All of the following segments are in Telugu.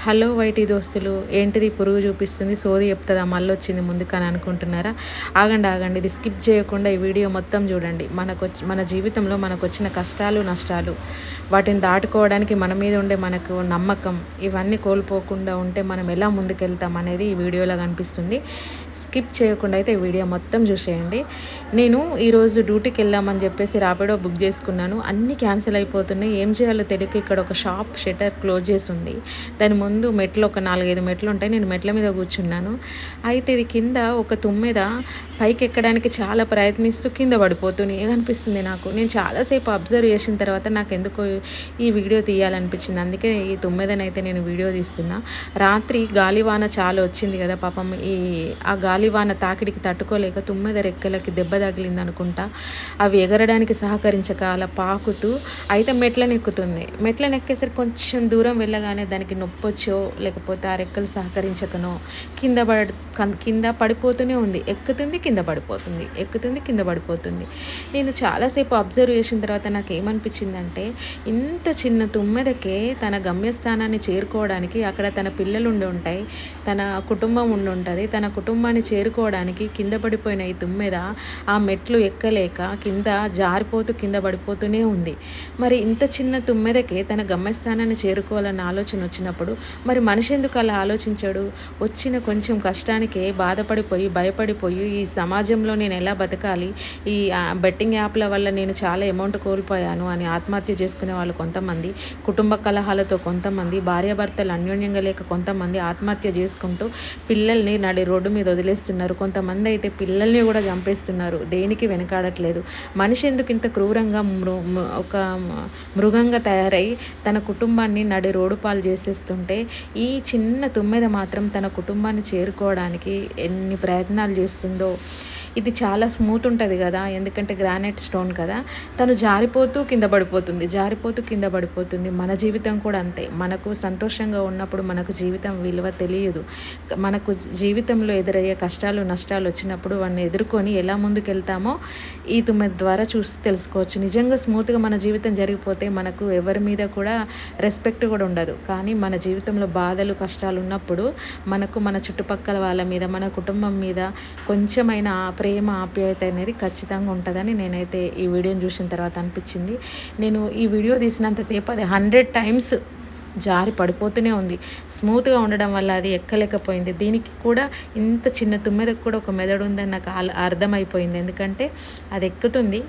హలో వైటీ దోస్తులు, ఏంటిది పురుగు చూపిస్తుంది, సోది చెప్తుందా, మళ్ళీ వచ్చింది ముందుకని అనుకుంటున్నారా? ఆగండి ఆగండి, ఇది స్కిప్ చేయకుండా ఈ వీడియో మొత్తం చూడండి. మన జీవితంలో మనకు వచ్చిన కష్టాలు నష్టాలు, వాటిని దాటుకోవడానికి మన మీద ఉండే మనకు నమ్మకం, ఇవన్నీ కోల్పోకుండా ఉంటే మనం ఎలా ముందుకెళ్తాం అనేది ఈ వీడియోలో కనిపిస్తుంది. స్కిప్ చేయకుండా అయితే ఈ వీడియో మొత్తం చూసేయండి. నేను ఈరోజు డ్యూటీకి వెళ్దామని చెప్పేసి ర్యాపిడో బుక్ చేసుకున్నాను. అన్నీ క్యాన్సిల్ అయిపోతున్నాయి. ఏం చేయాలో తెలియక ఇక్కడ ఒక షాప్ షట్టర్ క్లోజ్ చేసి ఉంది. దాని ముందు మెట్లు ఒక 4-5 మెట్లు ఉంటాయి. నేను మెట్ల మీద కూర్చున్నాను. అయితే ఇది కింద ఒక తుమ్మెద పైకి ఎక్కడానికి చాలా ప్రయత్నిస్తూ కింద పడిపోతూనే కనిపిస్తుంది నాకు. నేను చాలాసేపు అబ్జర్వ్ చేసిన తర్వాత నాకు ఎందుకో ఈ వీడియో తీయాలనిపించింది. అందుకే ఈ తుమ్మెదనైతే నేను వీడియో తీస్తున్నా. రాత్రి గాలివాన చాలా వచ్చింది కదా పాపం. ఆ గాలివాన తాకిడికి తట్టుకోలేక తుమ్మెద రెక్కలకి దెబ్బ తగిలింది అనుకుంటా. అవి ఎగరడానికి సహకరించక అలా పాకుతూ అయితే మెట్లను ఎక్కుతుంది. మెట్లను ఎక్కేసరికి కొంచెం దూరం వెళ్ళగానే దానికి నొప్పొచ్చో లేకపోతే ఆ రెక్కలు సహకరించకనో కింద పడిపోతూనే ఉంది. ఎక్కుతుంది, కింద పడిపోతుంది, ఎక్కుతుంది, కింద పడిపోతుంది. నేను చాలాసేపు అబ్జర్వ్ చేసిన తర్వాత నాకు ఏమనిపించిందంటే, ఇంత చిన్న తుమ్మెదకే తన గమ్యస్థానాన్ని చేరుకోవడానికి అక్కడ తన పిల్లలు ఉండి ఉంటాయి, తన కుటుంబం ఉండి ఉంటుంది. తన కుటుంబాన్ని చేరుకోవడానికి కింద పడిపోయిన ఈ తుమ్మెద ఆ మెట్లు ఎక్కలేక కింద జారిపోతూ కింద పడిపోతూనే ఉంది. మరి ఇంత చిన్న తుమ్మెదకే తన గమ్యస్థానాన్ని చేరుకోవాలన్న ఆలోచన వచ్చినప్పుడు మరి మనిషి ఎందుకు అలా ఆలోచించాడు? వచ్చిన కొంచెం కష్టానికే బాధపడిపోయి భయపడిపోయి ఈ సమాజంలో నేను ఎలా బతకాలి, ఈ బెట్టింగ్ యాప్ల వల్ల నేను చాలా అమౌంట్ కోల్పోయాను అని ఆత్మహత్య చేసుకునే వాళ్ళు కొంతమంది, కుటుంబ కలహాలతో కొంతమంది, భార్యాభర్తలు అన్యోన్యంగా లేక కొంతమంది ఆత్మహత్య చేసుకుంటూ పిల్లల్ని నడి రోడ్డు మీద వదిలేస్తున్నారు. కొంతమంది అయితే పిల్లల్ని కూడా చంపేస్తున్నారు. దేనికి వెనకాడట్లేదు. మనిషి ఎందుకు ఇంత క్రూరంగా ఒక మృగంగా తయారై తన కుటుంబాన్ని నడి రోడ్డు పాలు చేసేస్తుంటే, ఈ చిన్న తుమ్మెద మాత్రం తన కుటుంబాన్ని చేరుకోవడానికి ఎన్ని ప్రయత్నాలు చేస్తుందో. ఇది చాలా స్మూత్ ఉంటుంది కదా, ఎందుకంటే గ్రానైట్ స్టోన్ కదా. తను జారిపోతూ కింద పడిపోతుంది, జారిపోతూ కింద పడిపోతుంది. మన జీవితం కూడా అంతే. మనకు సంతోషంగా ఉన్నప్పుడు మనకు జీవితం విలువ తెలియదు. మనకు జీవితంలో ఎదురయ్యే కష్టాలు నష్టాలు వచ్చినప్పుడు వాటిని ఎదుర్కొని ఎలా ముందుకు వెళ్తామో ఈ తుమ్మెద ద్వారా చూసి తెలుసుకోవచ్చు. నిజంగా స్మూత్గా మన జీవితం జరిగిపోతే మనకు ఎవరి మీద కూడా రెస్పెక్ట్ కూడా ఉండదు. కానీ మన జీవితంలో బాధలు కష్టాలు ఉన్నప్పుడు మనకు మన చుట్టుపక్కల వాళ్ళ మీద, మన కుటుంబం మీద కొంచెమైనా ప్రేమ ఆప్యాయత అనేది ఖచ్చితంగా ఉంటుందని నేనైతే ఈ వీడియోని చూసిన తర్వాత అనిపించింది. నేను ఈ వీడియో తీసినంతసేపు అది 100 టైమ్స్ జారి పడిపోతూనే ఉంది. స్మూత్గా ఉండడం వల్ల అది ఎక్కలేకపోయింది. దీనికి కూడా ఇంత చిన్న తుమ్మెదకు కూడా ఒక మెదడు ఉందని నాకు అర్థమైపోయింది. ఎందుకంటే అది ఎక్కుతుంది,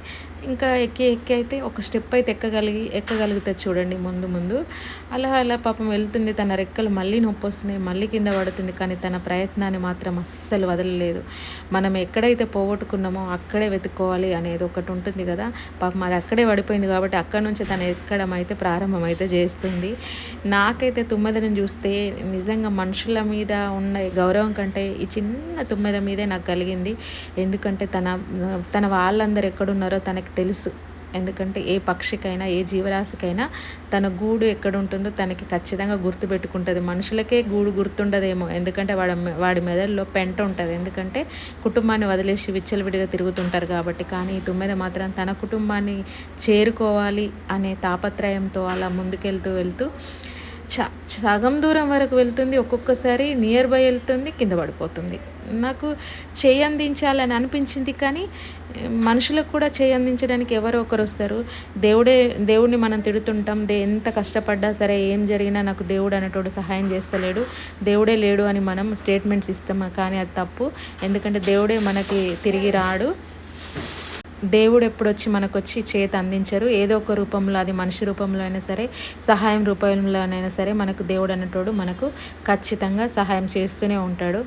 ఇంకా ఎక్కి అయితే ఒక స్టెప్ అయితే ఎక్కగలిగితే చూడండి ముందు అలా పాపం వెళ్తుంది. తన రెక్కలు మళ్ళీ నొప్పి వస్తున్నాయి, మళ్ళీ కింద పడుతుంది. కానీ తన ప్రయత్నాన్ని మాత్రం అస్సలు వదలలేదు. మనం ఎక్కడైతే పోగొట్టుకున్నామో అక్కడే వెతుక్కోవాలి అనేది ఒకటి ఉంటుంది కదా. పాపం అది అక్కడే పడిపోయింది కాబట్టి అక్కడ నుంచి తను ఎక్కడం అయితే ప్రారంభమైతే చేస్తుంది. నాకైతే తుమ్మెదను చూస్తే నిజంగా మనుషుల మీద ఉన్న గౌరవం కంటే ఈ చిన్న తుమ్మెద మీదే నాకు కలిగింది. ఎందుకంటే తన వాళ్ళందరూ ఎక్కడున్నారో తనకి తెలుసు. ఎందుకంటే ఏ పక్షికైనా ఏ జీవరాశికైనా తన గూడు ఎక్కడ ఉంటుందో తనకి ఖచ్చితంగా గుర్తుపెట్టుకుంటుంది. మనుషులకే గూడు గుర్తుండదేమో, ఎందుకంటే వాడి మెదడులో పెంట ఉంటుంది. ఎందుకంటే కుటుంబాన్ని వదిలేసి విచ్చలవిడిగా తిరుగుతుంటారు కాబట్టి. కానీ ఈ తుమ్మెద మాత్రం తన కుటుంబాన్ని చేరుకోవాలి అనే తాపత్రయంతో అలా వెళ్తూ సగం దూరం వరకు వెళ్తుంది. ఒక్కొక్కసారి నియర్ బై వెళ్తుంది, కింద పడిపోతుంది. నాకు చేయి అందించాలని అనిపించింది. కానీ మనుషులకు కూడా చేయి అందించడానికి ఎవరో ఒకరు వస్తారు. దేవుడిని మనం తిడుతుంటాం. ఎంత కష్టపడ్డా సరే, ఏం జరిగినా నాకు దేవుడు అనేటోడు సహాయం చేస్తలేడు, దేవుడే లేడు అని మనం స్టేట్మెంట్స్ ఇస్తాం. కానీ అది తప్పు. ఎందుకంటే దేవుడే మనకి తిరిగి రాడు. దేవుడు ఎప్పుడొచ్చి మనకొచ్చి చేతి అందించరు. ఏదో ఒక రూపంలో, అది మనిషి రూపంలో అయినా సరే, సహాయం రూపంలోనైనా సరే, మనకు దేవుడు అనేటోడు మనకు ఖచ్చితంగా సహాయం చేస్తూనే ఉంటాడు.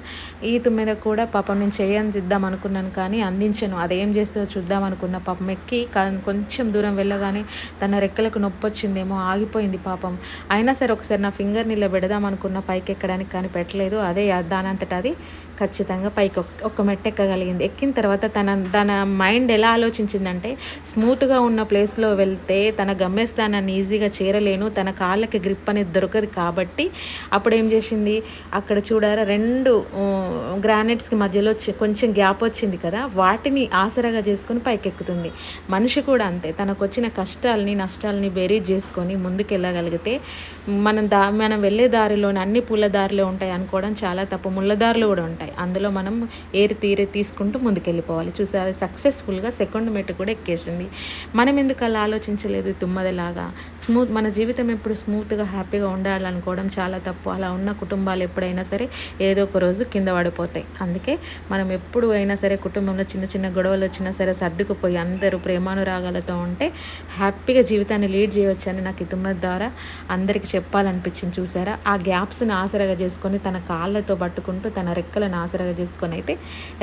ఈ తుమ్మెద కూడా పాపం నేను చేయందిద్దాం అనుకున్నాను కానీ అందించను. అదేం చేస్తుందో చూద్దాం అనుకున్న. పాపం ఎక్కి కొంచెం దూరం వెళ్ళగానే తన రెక్కలకు నొప్పి వచ్చిందేమో, ఆగిపోయింది పాపం. అయినా సరే ఒకసారి నా ఫింగర్ని ఇలా పెడదాం అనుకున్న పైకి ఎక్కడానికి, కానీ పెట్టలేదు. అదే దానంతట అది ఖచ్చితంగా పైకి ఒక్క మెట్టు ఎక్కగలిగింది. ఎక్కిన తర్వాత తన మైండ్ ఎలా ఆలోచించిందంటే, స్మూత్‌గా ఉన్న ప్లేస్‌లో వెళ్తే తన గమ్యస్థానాన్ని ఈజీగా చేరలేను, తన కాళ్ళకి గ్రిప్ అనేది దొరకదు కాబట్టి అప్పుడేం చేసింది, అక్కడ చూడారా 2 గ్రానైట్స్‌కి మధ్యలో కొంచెం గ్యాప్ వచ్చింది కదా, వాటిని ఆసరాగా చేసుకొని పైకెక్కుతుంది. మనిషి కూడా అంతే, తనకొచ్చిన కష్టాల్ని నష్టాలని బేరీజ్ చేసుకొని ముందుకెళ్ళగలిగితే మనం వెళ్ళే దారిలోని అన్ని పూల దారిలో ఉంటాయి అనుకోవడం చాలా తప్పు. ముళ్ళ దారులు కూడా ఉంటాయి, అందులో మనం తీరే తీసుకుంటూ ముందుకెళ్ళిపోవాలి. చూసారు, సక్సెస్ఫుల్గా సెకండ్ మెట్టు కూడా ఎక్కేసింది. మనం ఎందుకు అలా ఆలోచించలేదు తుమ్మదలాగా? మన జీవితం ఎప్పుడు స్మూత్గా హ్యాపీగా ఉండాలనుకోవడం చాలా తప్పు. అలా ఉన్న కుటుంబాలు ఎప్పుడైనా సరే ఏదో ఒక రోజు కింద పడిపోతాయి. అందుకే మనం ఎప్పుడు అయినా సరే కుటుంబంలో చిన్న చిన్న గొడవలు వచ్చినా సరే సర్దుకుపోయి అందరూ ప్రేమానురాగాలతో ఉంటే హ్యాపీగా జీవితాన్ని లీడ్ చేయవచ్చు అని నాకు ఈ తుమ్మద ద్వారా అందరికీ చెప్పాలనిపించింది. చూసారా, ఆ గ్యాప్స్ని ఆసరగా చేసుకొని తన కాళ్ళతో పట్టుకుంటూ తన రెక్కలను ఆసరగా చేసుకొని అయితే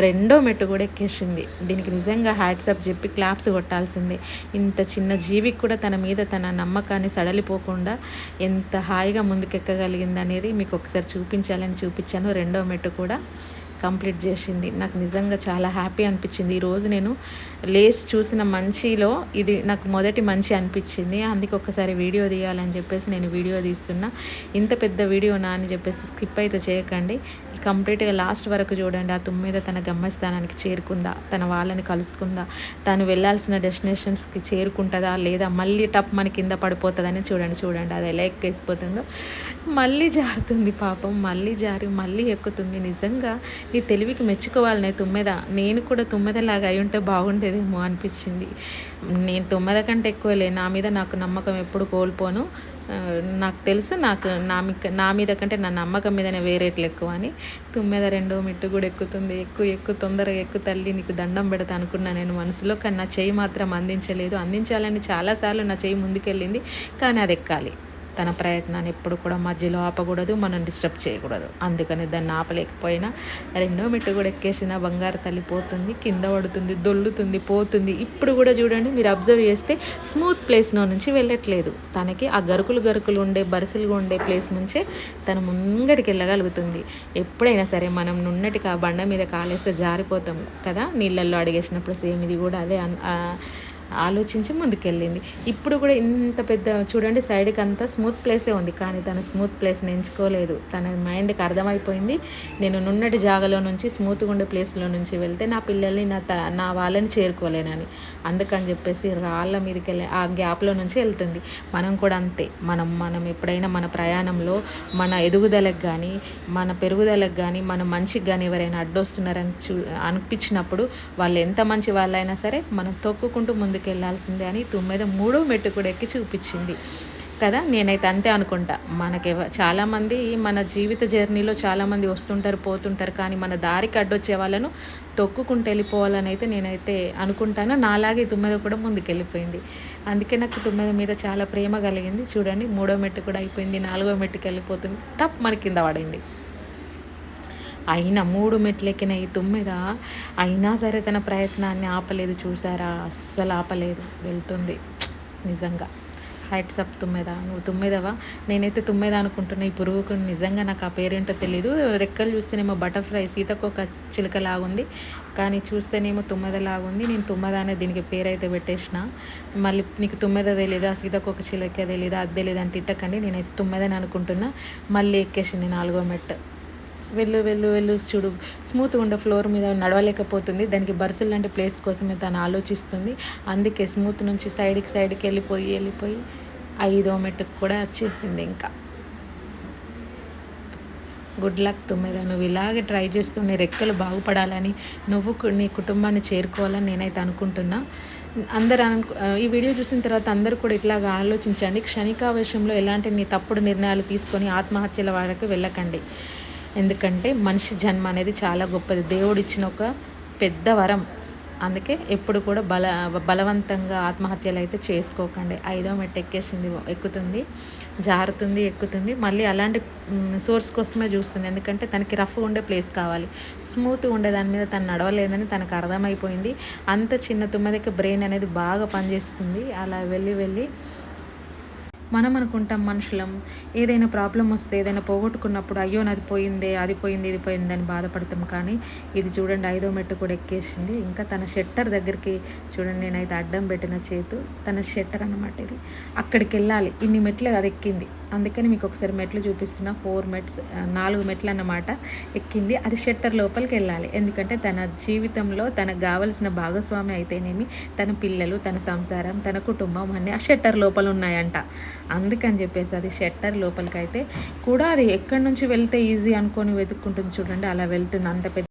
2వ మెట్టు కూడా ఎక్కేసింది. దీనికి నిజంగా హ్యాట్సప్ చెప్పి క్లాప్స్ కొట్టాల్సిందే. ఇంత చిన్న జీవికి కూడా తన మీద తన నమ్మకాన్ని సడలిపోకుండా ఎంత హాయిగా ముందుకెక్కగలిగింది అనేది మీకు ఒకసారి చూపించాలని చూపించాను. 2వ మెట్టు కూడా కంప్లీట్ చేసింది. నాకు నిజంగా చాలా హ్యాపీ అనిపించింది. ఈరోజు నేను లేస్ చూసిన మంచిలో ఇది నాకు మొదటి మంచి అనిపించింది. అందుకే ఒకసారి వీడియో తీయాలని చెప్పేసి నేను వీడియో తీస్తున్నా. ఇంత పెద్ద వీడియోనా అని చెప్పేసి స్కిప్ అయితే చేయకండి, కంప్లీట్గా లాస్ట్ వరకు చూడండి. ఆ తుమ్మిద తన గమ్యస్థానానికి చేరుకుందా, తన వాళ్ళని కలుసుకుందా, తను వెళ్ళాల్సిన డెస్టినేషన్స్కి చేరుకుంటుందా లేదా మళ్ళీ టప్ మన కింద పడిపోతుందని చూడండి అది ఎలా ఎక్కేసిపోతుందో. మళ్ళీ జారుతుంది పాపం, మళ్ళీ జారి మళ్ళీ ఎక్కుతుంది. నిజంగా నీ తెలివికి మెచ్చుకోవాలనే తుమ్మెద. నేను కూడా తుమ్మెదలాగా అయి ఉంటే బాగుండేదేమో అనిపించింది. నేను తుమ్మెద కంటే ఎక్కువలే, నా మీద నాకు నమ్మకం ఎప్పుడు కోల్పోను. నాకు తెలుసు, నా మీద కంటే నా నమ్మకం మీదనే వేరేట్లు ఎక్కువ అని. తుమ్మెద 2వ మెట్టు కూడా ఎక్కుతుంది. ఎక్కు తొందరగా ఎక్కు తల్లి, నీకు దండం పెడతా అనుకున్నా నేను మనసులో. కానీ నా చెయ్యి మాత్రం అందించలేదు. అందించాలని చాలాసార్లు నా చెయ్యి ముందుకెళ్ళింది, కానీ అది ఎక్కాలి. తన ప్రయత్నాన్ని ఎప్పుడు కూడా మధ్యలో ఆపకూడదు, మనం డిస్టర్బ్ చేయకూడదు. అందుకని దాన్ని ఆపలేకపోయినా 2వ మెట్టు కూడా ఎక్కేసిన బంగారు తల్లి పోతుంది, కింద పడుతుంది, దొల్లుతుంది, పోతుంది. ఇప్పుడు కూడా చూడండి, మీరు అబ్జర్వ్ చేస్తే స్మూత్ ప్లేస్లో నుంచి వెళ్ళట్లేదు. తనకి ఆ గరుకులు ఉండే బరుసలుగా ఉండే ప్లేస్ నుంచే తను ముంగడికి వెళ్ళగలుగుతుంది. ఎప్పుడైనా సరే మనం నున్నటికి ఆ బండ మీద కాలేస్తే జారిపోతాం కదా, నీళ్ళల్లో అడిగేసినప్పుడు సేమ్ ఇది కూడా అదే ఆలోచించి ముందుకెళ్ళింది. ఇప్పుడు కూడా ఇంత పెద్ద చూడండి, సైడ్కి అంతా స్మూత్ ప్లేసే ఉంది, కానీ తను స్మూత్ ప్లేస్ని ఎంచుకోలేదు. తన మైండ్కి అర్థమైపోయింది, నేను నున్నటి జాగాలో నుంచి స్మూత్గా ఉండే ప్లేస్లో నుంచి వెళ్తే నా పిల్లల్ని నా వాళ్ళని చేరుకోలేనని. అందుకని చెప్పేసి రాళ్ళ మీదకి వెళ్ళి ఆ గ్యాప్లో నుంచి వెళ్తుంది. మనం కూడా అంతే. మనం ఎప్పుడైనా మన ప్రయాణంలో మన ఎదుగుదలకు కానీ మన పెరుగుదలకు కానీ మన మంచికి కానీ ఎవరైనా అడ్డొస్తున్నారని అనిపించినప్పుడు వాళ్ళు ఎంత మంచి వాళ్ళైనా సరే మనం తొక్కుకుంటూ ముందుకు వెళ్ళాల్సిందే అని తుమ్మెద 3వ మెట్టు కూడా ఎక్కి చూపించింది కదా. నేనైతే అంతే అనుకుంటా. చాలామంది మన జీవిత జర్నీలో చాలామంది వస్తుంటారు పోతుంటారు, కానీ మన దారికి అడ్డొచ్చే వాళ్ళను తొక్కుకుంటూ వెళ్ళిపోవాలని అయితే నేనైతే అనుకుంటాను. నాలాగే తుమ్మెద కూడా ముందుకెళ్ళిపోయింది. అందుకే నాకు తుమ్మెద మీద చాలా ప్రేమ కలిగింది. చూడండి, 3వ మెట్టు కూడా అయిపోయింది, 4వ మెట్టుకి వెళ్ళిపోతుంది, టప్ మన కింద పడింది. అయినా 3 మెట్లు ఎక్కిన ఈ తుమ్మెద అయినా సరే తన ప్రయత్నాన్ని ఆపలేదు. చూసారా, అస్సలు ఆపలేదు, వెళ్తుంది. నిజంగా హ్యాట్సప్ తుమ్మెద, నువ్వు తుమ్మెదవా? నేనైతే తుమ్మెద అనుకుంటున్నా. ఈ పురుగుకు నిజంగా నాకు ఆ పేరేంటో తెలీదు. రెక్కలు చూస్తేనేమో బటర్ఫ్లై సీతకొక చిలుక లాగుంది, కానీ చూస్తేనేమో తుమ్మెద లాగుంది. నేను తుమ్మెద అనే దీనికి పేరైతే పెట్టేసిన. మళ్ళీ నీకు తుమ్మెద తెలీదా, సీతకొక చిలుక తెలీదా, అది తెలీదా అని తిట్టకండి. నేనైతే తుమ్మెదని అనుకుంటున్నా. మళ్ళీ ఎక్కేసింది 4వ మెట్టు. వెళ్ళు చూడు, స్మూత్గా ఉండే ఫ్లోర్ మీద నడవలేకపోతుంది. దానికి బరుసులు లాంటి ప్లేస్ కోసమే తను ఆలోచిస్తుంది. అందుకే స్మూత్ నుంచి సైడ్కి వెళ్ళిపోయి 5వ మెట్టుకు కూడా వచ్చేసింది. ఇంకా గుడ్ లక్ తుమ్మెద, నువ్వు ఇలాగే ట్రై చేస్తూ నీ రెక్కలు బాగుపడాలని, నువ్వు నీ కుటుంబాన్ని చేరుకోవాలని నేనైతే అనుకుంటున్నా. ఈ వీడియో చూసిన తర్వాత అందరూ కూడా ఇట్లాగా ఆలోచించండి. క్షణికావేశంలో ఎలాంటి నీ తప్పుడు నిర్ణయాలు తీసుకొని ఆత్మహత్యల వరకు వెళ్ళకండి. ఎందుకంటే మనిషి జన్మ అనేది చాలా గొప్పది, దేవుడిచ్చిన ఒక పెద్ద వరం. అందుకే ఎప్పుడు కూడా బలవంతంగా ఆత్మహత్యలు అయితే చేసుకోకండి. 5వ మెట్టు ఎక్కుతుంది, జారుతుంది, ఎక్కుతుంది, మళ్ళీ అలాంటి సోర్స్ కోసమే చూస్తుంది. ఎందుకంటే తనకి రఫ్గా ఉండే ప్లేస్ కావాలి, స్మూత్గా ఉండే దాని మీద తను నడవలేనని తనకు అర్థమైపోయింది. అంత చిన్న తుమ్మెదకి బ్రెయిన్ అనేది బాగా పనిచేస్తుంది. అలా వెళ్ళి మనం అనుకుంటాం మనుషులం, ఏదైనా ప్రాబ్లం వస్తే, ఏదైనా పోగొట్టుకున్నప్పుడు అయ్యో నాది పోయిందే, అది పోయింది, ఇది పోయింది అని బాధపడతాం. కానీ ఇది చూడండి 5వ మెట్టు కూడా ఎక్కేసింది. ఇంకా తన షట్టర్ దగ్గరికి చూడండి, నేనైతే అడ్డం పెట్టిన చేతు తన షట్టర్ అనమాట ఇది. అక్కడికి వెళ్ళాలి, ఇన్ని మెట్లు అది ఎక్కింది. అందుకని మీకు ఒకసారి మెట్లు చూపిస్తున్నా. 4 మెట్లు అన్నమాట ఎక్కింది. అది షట్టర్ లోపలికి వెళ్ళాలి. ఎందుకంటే తన జీవితంలో తనకు కావలసిన భాగస్వామి అయితేనేమి, తన పిల్లలు, తన సంసారం, తన కుటుంబం అన్నీ ఆ షట్టర్ లోపల ఉన్నాయంట. అందుకని చెప్పేసి అది షట్టర్ లోపలికి అయితే కూడా అది ఎక్కడి నుంచి వెళ్తే ఈజీ అనుకొని వెతుక్కుంటుంది చూడండి, అలా వెళ్తుంది. అంత పెద్ద